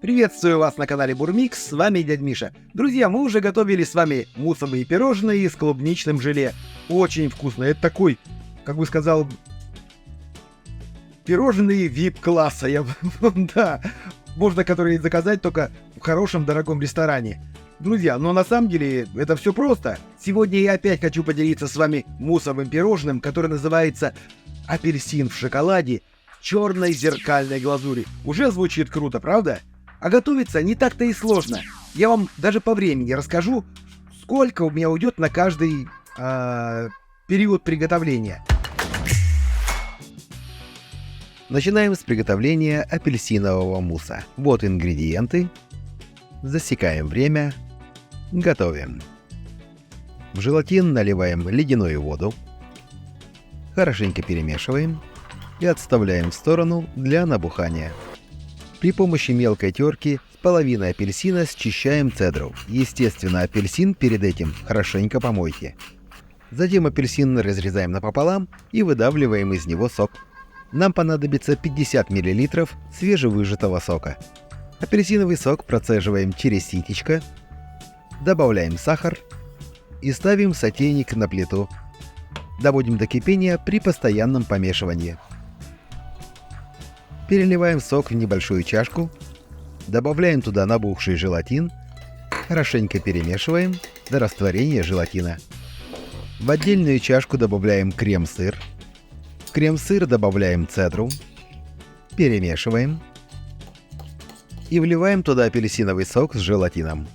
Приветствую вас на канале Бурмикс, с вами дядь Миша. Друзья, мы уже готовили с вами муссовые пирожные с клубничным желе. Очень вкусно. Это такой, как бы сказал, пирожные VIP-класса. Да, можно которые заказать только в хорошем дорогом ресторане. Друзья, но на самом деле это все просто. Сегодня я опять хочу поделиться с вами муссовым пирожным, которое называется апельсин в шоколаде в черной зеркальной глазури. Уже звучит круто, правда? А готовиться не так-то и сложно. Я вам даже по времени расскажу, сколько у меня уйдет на каждый период приготовления. Начинаем с приготовления апельсинового мусса. Вот ингредиенты. Засекаем время. Готовим. В желатин наливаем ледяную воду. Хорошенько перемешиваем и отставляем в сторону для набухания. При помощи мелкой терки с половины апельсина счищаем цедру. Естественно, апельсин перед этим хорошенько помойте. Затем апельсин разрезаем напополам и выдавливаем из него сок. Нам понадобится 50 мл свежевыжатого сока. Апельсиновый сок процеживаем через ситечко, добавляем сахар и ставим сотейник на плиту. Доводим до кипения при постоянном помешивании. Переливаем сок в небольшую чашку, добавляем туда набухший желатин, хорошенько перемешиваем до растворения желатина. В отдельную чашку добавляем крем-сыр. В крем-сыр добавляем цедру, перемешиваем и вливаем туда апельсиновый сок с желатином.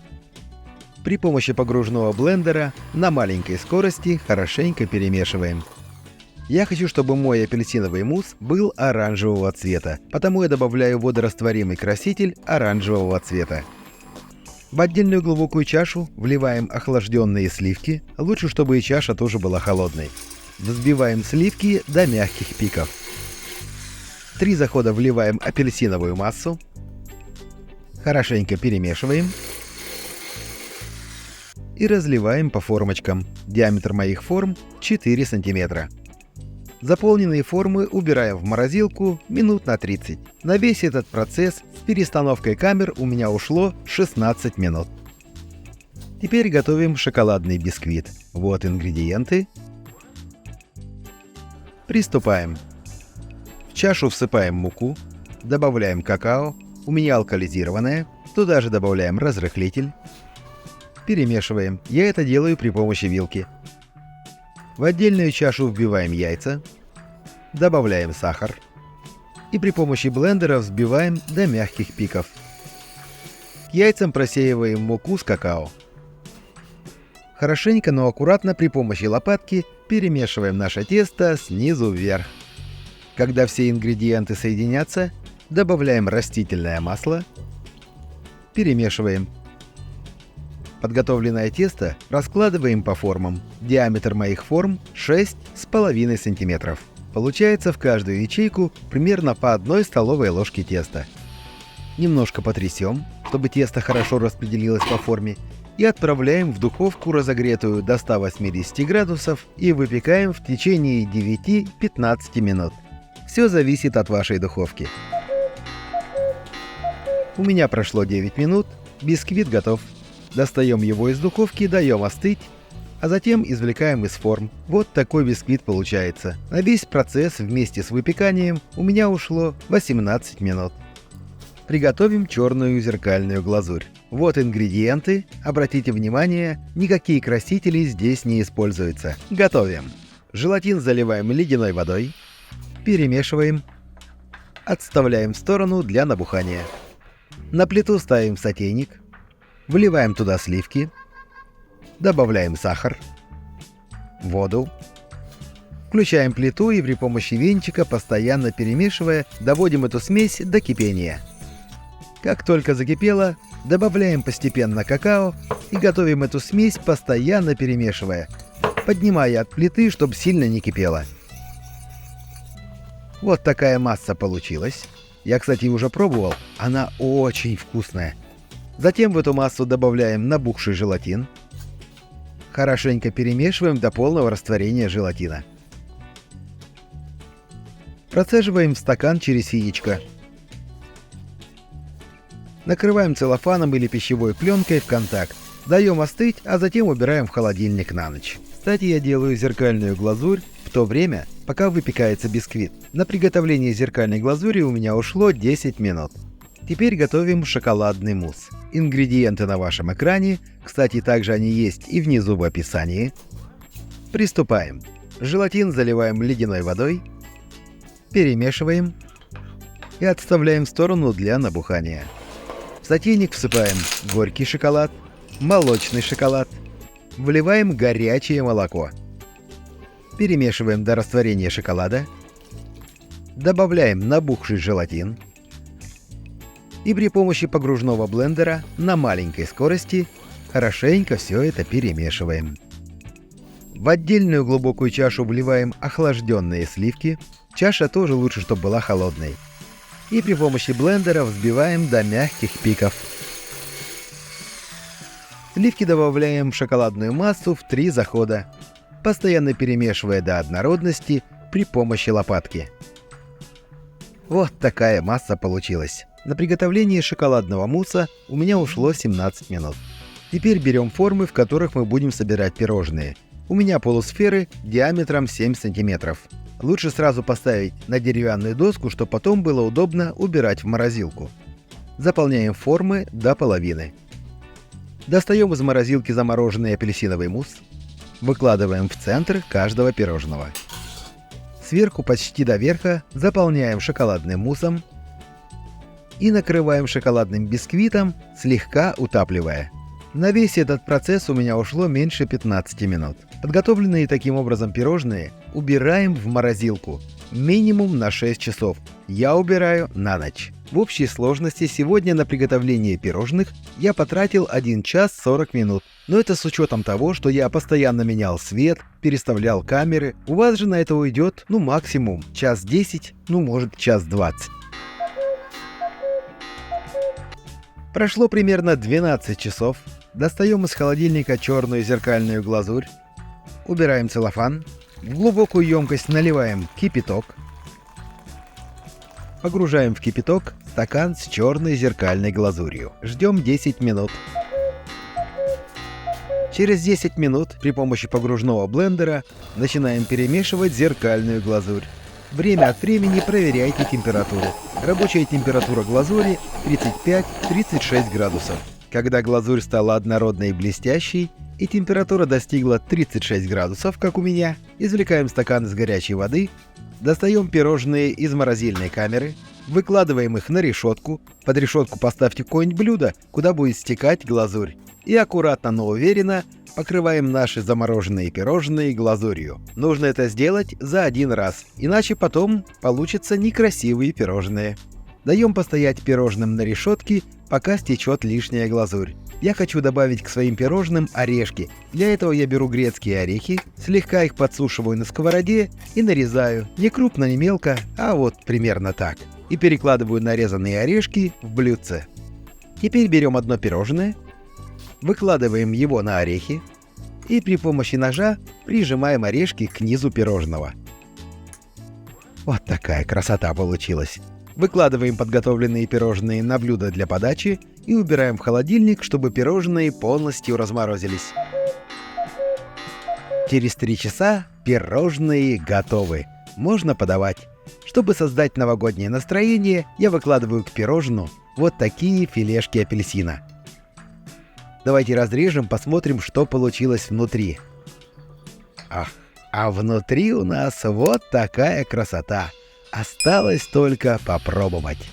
При помощи погружного блендера на маленькой скорости хорошенько перемешиваем. Я хочу, чтобы мой апельсиновый мусс был оранжевого цвета, потому я добавляю водорастворимый краситель оранжевого цвета. В отдельную глубокую чашу вливаем охлажденные сливки, лучше, чтобы и чаша тоже была холодной. Взбиваем сливки до мягких пиков. 3 захода вливаем апельсиновую массу, хорошенько перемешиваем и разливаем по формочкам. Диаметр моих форм 4 см. Заполненные формы убираем в морозилку минут на 30. На весь этот процесс с перестановкой камер у меня ушло 16 минут. Теперь готовим шоколадный бисквит. Вот ингредиенты. Приступаем. В чашу всыпаем муку, добавляем какао, у меня алкализированное, туда же добавляем разрыхлитель. Перемешиваем. Я это делаю при помощи вилки. В отдельную чашу вбиваем яйца, добавляем сахар и при помощи блендера взбиваем до мягких пиков. К яйцам просеиваем муку с какао. Хорошенько, но аккуратно при помощи лопатки перемешиваем наше тесто снизу вверх. Когда все ингредиенты соединятся, добавляем растительное масло, перемешиваем. Подготовленное тесто раскладываем по формам. Диаметр моих форм 6,5 см. Получается в каждую ячейку примерно по 1 столовой ложке теста. Немножко потрясем, чтобы тесто хорошо распределилось по форме, и отправляем в духовку, разогретую до 180 градусов, и выпекаем в течение 9-15 минут. Все зависит от вашей духовки. У меня прошло 9 минут, бисквит готов. Достаем его из духовки, даем остыть, а затем извлекаем из форм. Вот такой бисквит получается. На весь процесс вместе с выпеканием у меня ушло 18 минут. Приготовим черную зеркальную глазурь. Вот ингредиенты. Обратите внимание, никакие красители здесь не используются. Готовим. Желатин заливаем ледяной водой. Перемешиваем. Отставляем в сторону для набухания. На плиту ставим сотейник. Вливаем туда сливки, добавляем сахар, воду, включаем плиту и при помощи венчика, постоянно перемешивая, доводим эту смесь до кипения. Как только закипело, добавляем постепенно какао и готовим эту смесь, постоянно перемешивая, поднимая от плиты, чтобы сильно не кипело. Вот такая масса получилась. Я, кстати, уже пробовал, она очень вкусная. Затем в эту массу добавляем набухший желатин. Хорошенько перемешиваем до полного растворения желатина. Процеживаем в стакан через яичко. Накрываем целлофаном или пищевой пленкой в контакт. Даем остыть, а затем убираем в холодильник на ночь. Кстати, я делаю зеркальную глазурь в то время, пока выпекается бисквит. На приготовление зеркальной глазури у меня ушло 10 минут. Теперь готовим шоколадный мусс. Ингредиенты на вашем экране, кстати, также они есть и внизу в описании. Приступаем. Желатин заливаем ледяной водой, перемешиваем и отставляем в сторону для набухания. В сотейник всыпаем горький шоколад, молочный шоколад, вливаем горячее молоко. Перемешиваем до растворения шоколада, добавляем набухший желатин и при помощи погружного блендера на маленькой скорости хорошенько все это перемешиваем. В отдельную глубокую чашу вливаем охлажденные сливки, чаша тоже лучше, чтобы была холодной. И при помощи блендера взбиваем до мягких пиков. Сливки добавляем в шоколадную массу в 3 захода, постоянно перемешивая до однородности при помощи лопатки. Вот такая масса получилась. На приготовление шоколадного мусса у меня ушло 17 минут. Теперь берем формы, в которых мы будем собирать пирожные. У меня полусферы диаметром 7 см. Лучше сразу поставить на деревянную доску, чтобы потом было удобно убирать в морозилку. Заполняем формы до половины. Достаем из морозилки замороженный апельсиновый мусс. Выкладываем в центр каждого пирожного. Сверху почти до верха заполняем шоколадным муссом и накрываем шоколадным бисквитом, слегка утапливая. На весь этот процесс у меня ушло меньше 15 минут. Подготовленные таким образом пирожные убираем в морозилку минимум на 6 часов. Я убираю на ночь. В общей сложности сегодня на приготовление пирожных я потратил 1 час 40 минут. Но это с учетом того, что я постоянно менял свет, переставлял камеры. У вас же на это уйдет, максимум час 10, может час 20. Прошло примерно 12 часов. Достаем из холодильника черную зеркальную глазурь. Убираем целлофан. В глубокую емкость наливаем кипяток. Погружаем в кипяток стакан с черной зеркальной глазурью. Ждем 10 минут. Через 10 минут при помощи погружного блендера начинаем перемешивать зеркальную глазурь. Время от времени проверяйте температуру. Рабочая температура глазури 35-36 градусов. Когда глазурь стала однородной и блестящей, и температура достигла 36 градусов, как у меня, извлекаем стакан из горячей воды, достаем пирожные из морозильной камеры, выкладываем их на решетку, под решетку поставьте какое-нибудь блюдо, куда будет стекать глазурь, и аккуратно, но уверенно покрываем наши замороженные пирожные глазурью. Нужно это сделать за один раз, иначе потом получатся некрасивые пирожные. Даем постоять пирожным на решетке, пока стечет лишняя глазурь. Я хочу добавить к своим пирожным орешки. Для этого я беру грецкие орехи, слегка их подсушиваю на сковороде и нарезаю. Не крупно, не мелко, а вот примерно так. И перекладываю нарезанные орешки в блюдце. Теперь берем одно пирожное, выкладываем его на орехи и при помощи ножа прижимаем орешки к низу пирожного. Вот такая красота получилась. Выкладываем подготовленные пирожные на блюдо для подачи и убираем в холодильник, чтобы пирожные полностью разморозились. Через 3 часа пирожные готовы. Можно подавать. Чтобы создать новогоднее настроение, я выкладываю к пирожному вот такие филешки апельсина. Давайте разрежем, посмотрим, что получилось внутри. А внутри у нас вот такая красота. Осталось только попробовать.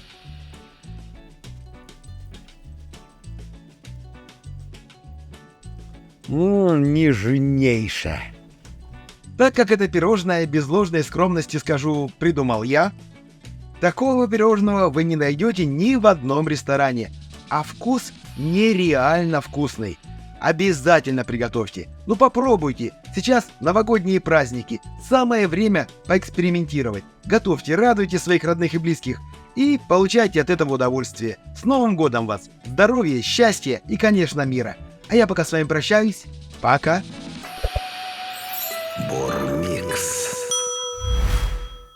Нежнейше. Так как это пирожное, без ложной скромности скажу, придумал я, такого пирожного вы не найдете ни в одном ресторане, а вкус нереально вкусный. Обязательно приготовьте. Попробуйте. Сейчас новогодние праздники. Самое время поэкспериментировать. Готовьте, радуйте своих родных и близких. И получайте от этого удовольствие. С Новым годом вас! Здоровья, счастья и, конечно, мира. А я пока с вами прощаюсь. Пока.